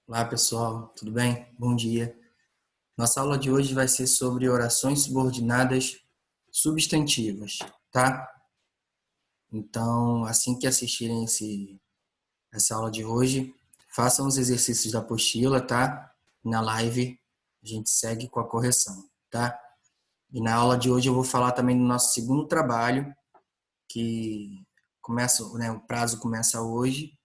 Olá, pessoal, tudo bem? Bom dia. Nossa aula de hoje vai ser sobre orações subordinadas substantivas, tá? Então, assim que assistirem essa aula de hoje, façam os exercícios da apostila, tá? Na live a gente segue com a correção, tá? E na aula de hoje eu vou falar também do nosso segundo trabalho, que começa, né, o prazo começa hoje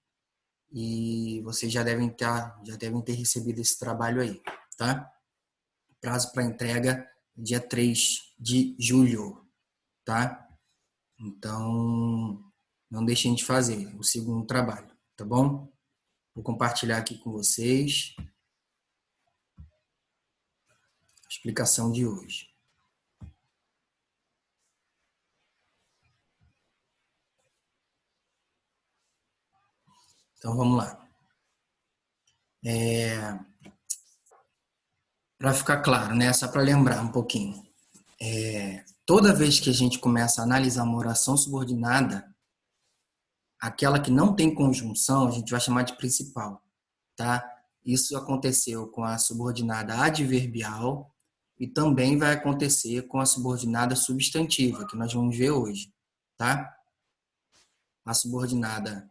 e vocês já devem ter recebido esse trabalho aí, tá? Prazo para entrega dia 3 de julho, tá? Então, não deixem de fazer o segundo trabalho, tá bom? Vou compartilhar aqui com vocês a explicação de hoje. Então, vamos lá. Para ficar claro, né? Só para lembrar um pouquinho. Toda vez que a gente começa a analisar uma oração subordinada, aquela que não tem conjunção, a gente vai chamar de principal, tá? Isso aconteceu com a subordinada adverbial e também vai acontecer com a subordinada substantiva, que nós vamos ver hoje, tá? A subordinada,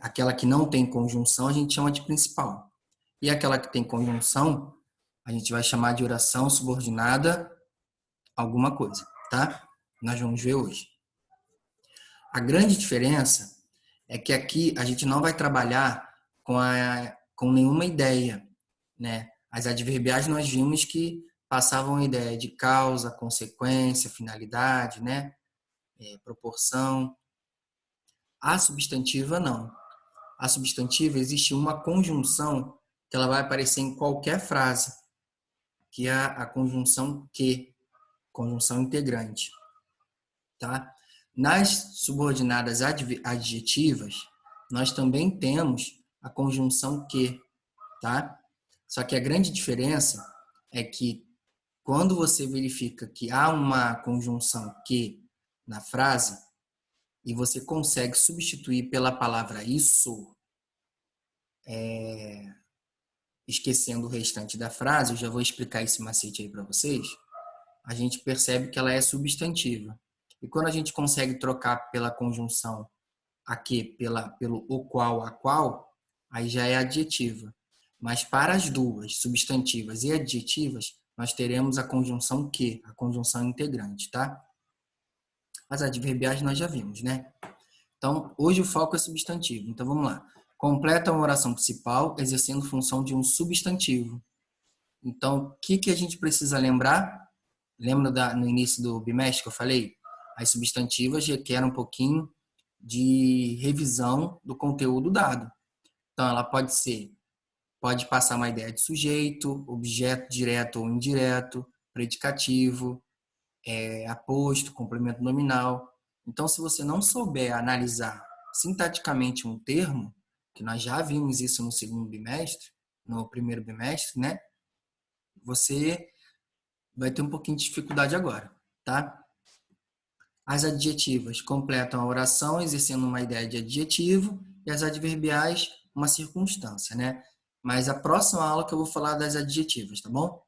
aquela que não tem conjunção, a gente chama de principal. E aquela que tem conjunção, a gente vai chamar de oração subordinada alguma coisa, tá? Nós vamos ver hoje. A grande diferença é que aqui a gente não vai trabalhar com nenhuma ideia, né? As adverbiais nós vimos que passavam a ideia de causa, consequência, finalidade, né? Proporção. A substantiva não. A substantiva existe uma conjunção que ela vai aparecer em qualquer frase, que é a conjunção que, conjunção integrante, tá? Nas subordinadas adjetivas, nós também temos a conjunção que, tá? Só que a grande diferença é que quando você verifica que há uma conjunção que na frase e você consegue substituir pela palavra isso, esquecendo o restante da frase, eu já vou explicar esse macete aí para vocês, a gente percebe que ela é substantiva. E quando a gente consegue trocar pela conjunção a que, pelo o qual, a qual, aí já é adjetiva. Mas para as duas, substantivas e adjetivas, nós teremos a conjunção que, a conjunção integrante, tá? As adverbiais nós já vimos, né? Então, hoje o foco é substantivo. Então, vamos lá. Completa uma oração principal exercendo função de um substantivo. Então, o que a gente precisa lembrar? Lembra no início do bimestre que eu falei? As substantivas requerem um pouquinho de revisão do conteúdo dado. Então, ela pode passar uma ideia de sujeito, objeto direto ou indireto, predicativo, aposto, complemento nominal. Então, se você não souber analisar sintaticamente um termo, que nós já vimos isso no segundo bimestre, no primeiro bimestre, né? Você vai ter um pouquinho de dificuldade agora, tá? As adjetivas completam a oração exercendo uma ideia de adjetivo e as adverbiais uma circunstância, né? Mas a próxima aula que eu vou falar das adjetivas, tá bom?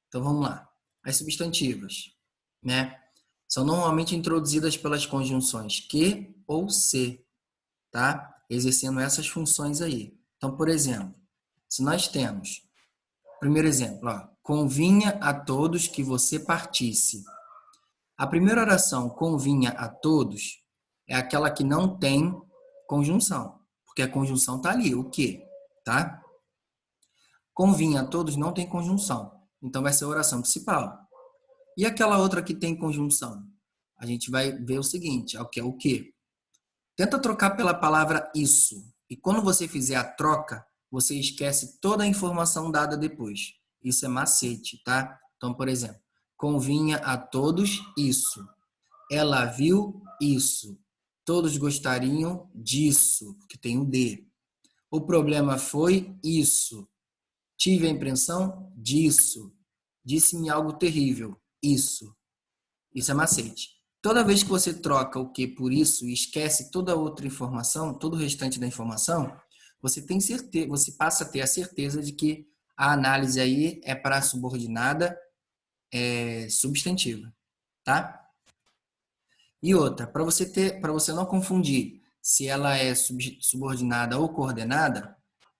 Então vamos lá. As substantivas, né? São normalmente introduzidas pelas conjunções que ou se, tá? Exercendo essas funções aí. Então, por exemplo, se nós temos, primeiro exemplo, ó, convinha a todos que você partisse. A primeira oração, convinha a todos, é aquela que não tem conjunção, porque a conjunção está ali, o que, tá? Convinha a todos não tem conjunção, então vai ser a oração principal. E aquela outra que tem conjunção? A gente vai ver o seguinte, é o que. Tenta trocar pela palavra isso, e quando você fizer a troca, você esquece toda a informação dada depois. Isso é macete, tá? Então, por exemplo, convinha a todos isso. Ela viu isso. Todos gostariam disso, que tem um D. O problema foi isso. Tive a impressão disso. Disse-me algo terrível. Isso. Isso é macete. Toda vez que você troca o que por isso e esquece toda a outra informação, todo o restante da informação, você tem certeza, você passa a ter a certeza de que a análise aí é para a subordinada substantiva, tá? E outra, para você não confundir se ela é subordinada ou coordenada,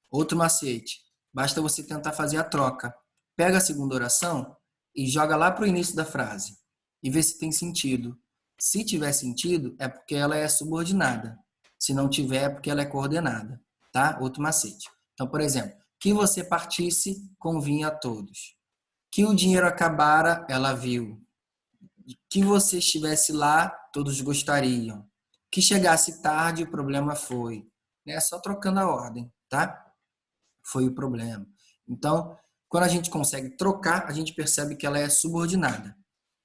outro macete. Basta você tentar fazer a troca. Pega a segunda oração e joga lá para o início da frase e vê se tem sentido. Se tiver sentido, é porque ela é subordinada. Se não tiver, é porque ela é coordenada, tá? Outro macete. Então, por exemplo, que você partisse convinha a todos. Que o dinheiro acabara, ela viu. Que você estivesse lá, todos gostariam. Que chegasse tarde, o problema foi. É só trocando a ordem, tá? Foi o problema. Então, quando a gente consegue trocar, a gente percebe que ela é subordinada.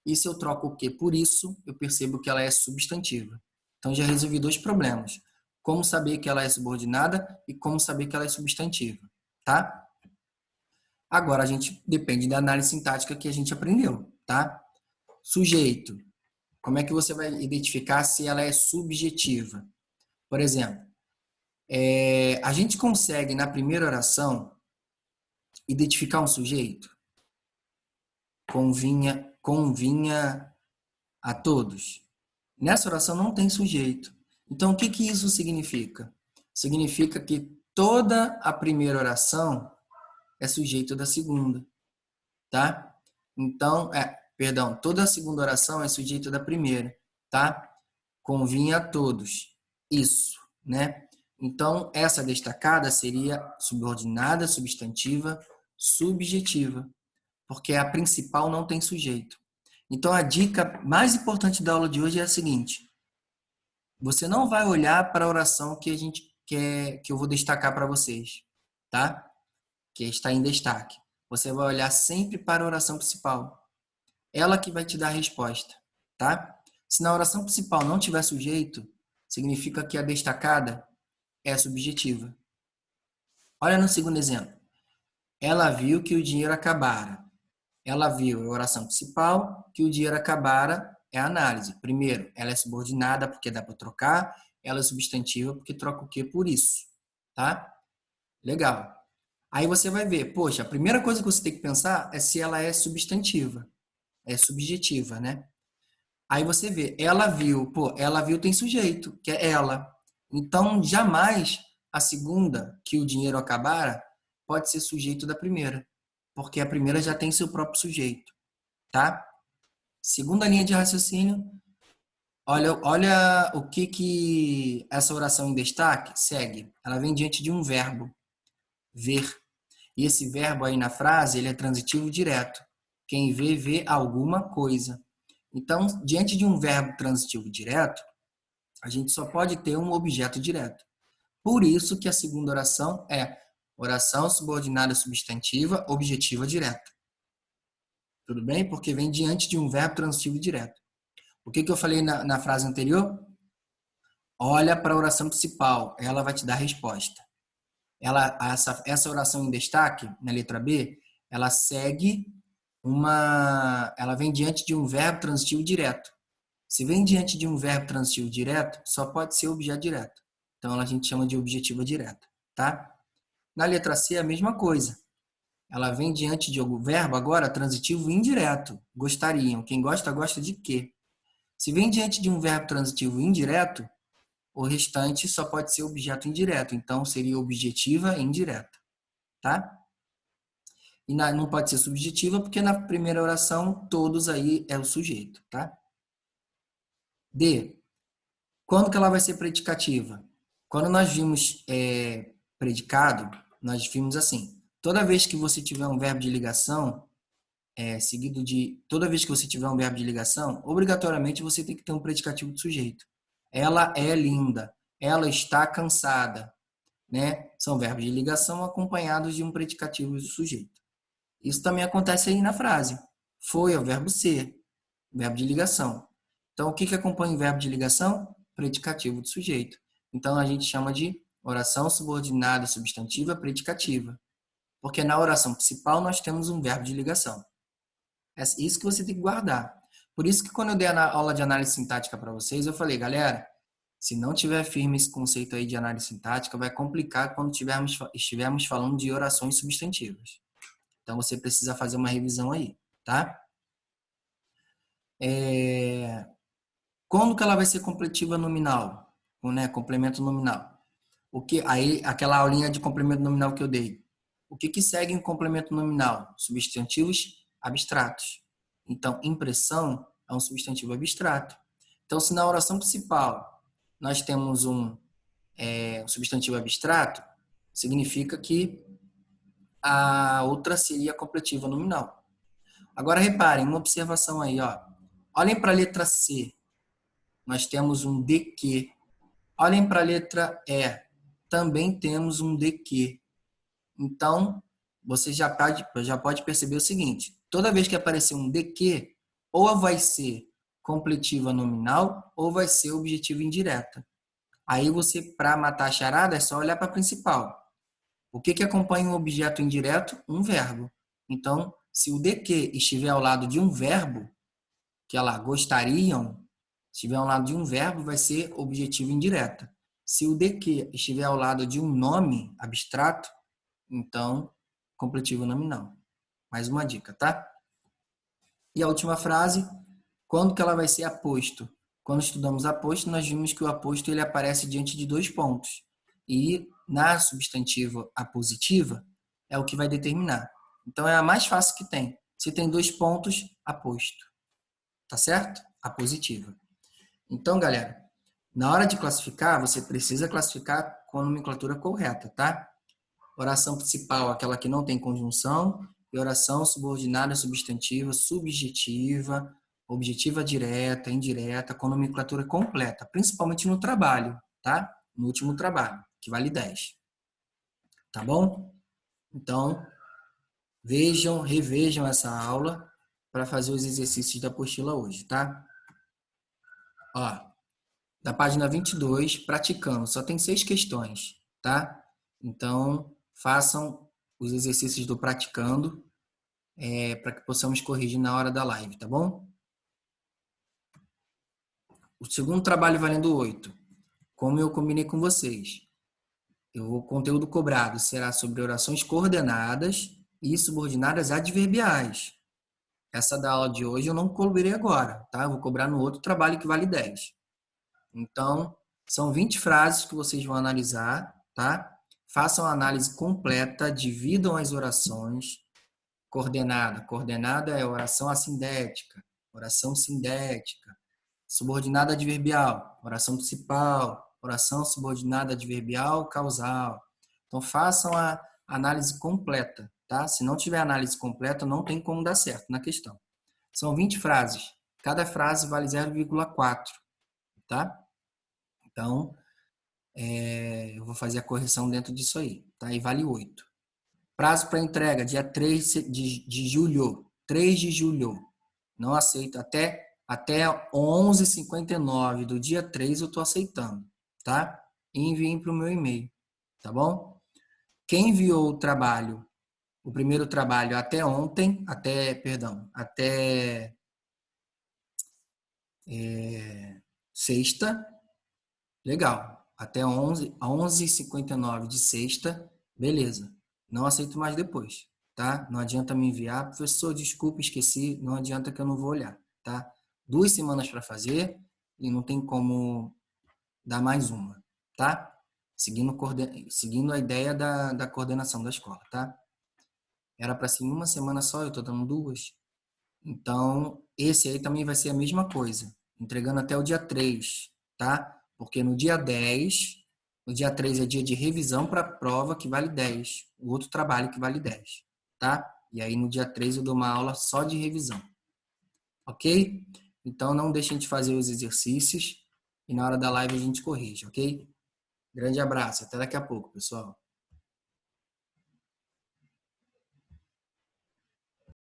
E se eu troco o que por isso, eu percebo que ela é substantiva. Então, já resolvi dois problemas. Como saber que ela é subordinada e como saber que ela é substantiva, tá? Agora, a gente depende da análise sintática que a gente aprendeu, tá? Sujeito. Como é que você vai identificar se ela é subjetiva? Por exemplo, a gente consegue, na primeira oração, identificar um sujeito? Convinha a todos. Nessa oração não tem sujeito. Então, o que que isso significa? Significa que toda a primeira oração é sujeito da segunda, tá? Então, perdão, toda a segunda oração é sujeito da primeira, tá? Convinha a todos. Isso, né? Então, essa destacada seria subordinada, substantiva, subjetiva, porque a principal não tem sujeito. Então, a dica mais importante da aula de hoje é a seguinte: você não vai olhar para a oração que a gente quer, que eu vou destacar para vocês, tá? Que está em destaque. Você vai olhar sempre para a oração principal. Ela que vai te dar a resposta, tá? Se na oração principal não tiver sujeito, significa que a destacada é subjetiva. Olha no segundo exemplo. Ela viu que o dinheiro acabara. Ela viu a oração principal, que o dinheiro acabara é a análise. Primeiro, ela é subordinada porque dá para trocar, ela é substantiva porque troca o que por isso, tá? Legal. Aí você vai ver, poxa, a primeira coisa que você tem que pensar é se ela é substantiva, é subjetiva, né? Aí você vê, ela viu, ela viu tem sujeito, que é ela. Então, jamais a segunda, que o dinheiro acabara, pode ser sujeito da primeira, porque a primeira já tem seu próprio sujeito, tá? Segunda linha de raciocínio, olha o que essa oração em destaque segue. Ela vem diante de um verbo, ver. E esse verbo aí na frase, ele é transitivo direto. Quem vê, vê alguma coisa. Então, diante de um verbo transitivo direto, a gente só pode ter um objeto direto. Por isso que a segunda oração é oração subordinada substantiva, objetiva direta. Tudo bem? Porque vem diante de um verbo transitivo direto. O que eu falei na frase anterior? Olha para a oração principal, ela vai te dar a resposta. Essa oração em destaque, na letra B, ela segue ela vem diante de um verbo transitivo direto. Se vem diante de um verbo transitivo direto, só pode ser objeto direto. Então, a gente chama de objetiva direta, tá? Na letra C, a mesma coisa. Ela vem diante de algum verbo, agora, transitivo indireto. Gostariam. Quem gosta, gosta de quê? Se vem diante de um verbo transitivo indireto, o restante só pode ser objeto indireto. Então, seria objetiva indireta, tá? E não pode ser subjetiva, porque na primeira oração, todos aí é o sujeito, tá? D. Quando que ela vai ser predicativa? Quando nós vimos predicado, nós vimos assim: toda vez que você tiver um verbo de ligação, seguido de. Toda vez que você tiver um verbo de ligação, obrigatoriamente você tem que ter um predicativo de sujeito. Ela é linda. Ela está cansada. Né? São verbos de ligação acompanhados de um predicativo de sujeito. Isso também acontece aí na frase. Foi é o verbo ser, verbo de ligação. Então, o que acompanha o verbo de ligação? Predicativo de sujeito. Então, a gente chama de oração subordinada substantiva predicativa. Porque na oração principal nós temos um verbo de ligação. É isso que você tem que guardar. Por isso que quando eu dei a aula de análise sintática para vocês, eu falei, galera, Se não tiver firme esse conceito aí de análise sintática, vai complicar quando estivermos falando de orações substantivas. Então, você precisa fazer uma revisão aí, tá? Quando que ela vai ser completiva nominal? Né? Complemento nominal. Aí, aquela aulinha de complemento nominal que eu dei. O que segue em complemento nominal? Substantivos abstratos. Então, impressão é um substantivo abstrato. Então, se na oração principal nós temos um substantivo abstrato, significa que a outra seria completiva nominal. Agora, reparem, uma observação aí, ó. Olhem para a letra C. Nós temos um de que. Olhem para a letra E. Também temos um de que. Então, você já pode perceber o seguinte. Toda vez que aparecer um de que, ou vai ser completiva nominal, ou vai ser objetiva indireta. Aí você, para matar a charada, é só olhar para a principal. O que acompanha um objeto indireto? Um verbo. Então, se o de que estiver ao lado de um verbo, que lá, gostariam, estiver ao lado de um verbo, vai ser objetiva indireta. Se o de que estiver ao lado de um nome abstrato, então, completiva nominal. Mais uma dica, tá? E a última frase, quando que ela vai ser aposto? Quando estudamos aposto, nós vimos que o aposto ele aparece diante de dois pontos. E na substantiva apositiva é o que vai determinar. Então, é a mais fácil que tem. Se tem dois pontos, aposto. Tá certo? Apositiva. Então, galera, na hora de classificar, você precisa classificar com a nomenclatura correta, tá? Oração principal, aquela que não tem conjunção, e oração subordinada, substantiva, subjetiva, objetiva direta, indireta, com nomenclatura completa, principalmente no trabalho, tá? No último trabalho, que vale 10. Tá bom? Então, revejam essa aula para fazer os exercícios da apostila hoje, tá? Ó, da página 22, praticando, só tem 6 questões, tá? Então, façam os exercícios do praticando para que possamos corrigir na hora da live, tá bom? O segundo trabalho valendo 8. Como eu combinei com vocês, o conteúdo cobrado será sobre orações coordenadas e subordinadas adverbiais. Essa da aula de hoje eu não cobrei agora, tá? Eu vou cobrar no outro trabalho que vale 10. Então, são 20 frases que vocês vão analisar, tá? Façam a análise completa, dividam as orações. Coordenada. Coordenada é oração assindética, oração sindética. Subordinada adverbial, oração principal, oração subordinada adverbial causal. Então, façam a análise completa, tá? Se não tiver análise completa, não tem como dar certo na questão. São 20 frases. Cada frase vale 0,4, tá? Então, eu vou fazer a correção dentro disso aí, tá? E vale 8. Prazo para entrega, dia 3 de julho. 3 de julho. Não aceito. Até 11h59 do dia 3 eu estou aceitando, tá? E enviem para o meu e-mail, tá bom? Quem enviou o primeiro trabalho até sexta, legal. Até 11h59 de sexta, beleza. Não aceito mais depois, tá? Não adianta me enviar. Professor, desculpa, esqueci. Não adianta que eu não vou olhar, tá? 2 semanas para fazer e não tem como dar mais uma, tá? Seguindo a ideia da coordenação da escola, tá? Era para ser em uma semana só, eu tô dando 2. Então, esse aí também vai ser a mesma coisa. Entregando até o dia 3, tá? Porque no dia 10, no dia 3 é dia de revisão para a prova que vale 10. O outro trabalho que vale 10, tá? E aí no dia 3 eu dou uma aula só de revisão. Ok? Então não deixem de fazer os exercícios e na hora da live a gente corrige, ok? Grande abraço, até daqui a pouco, pessoal.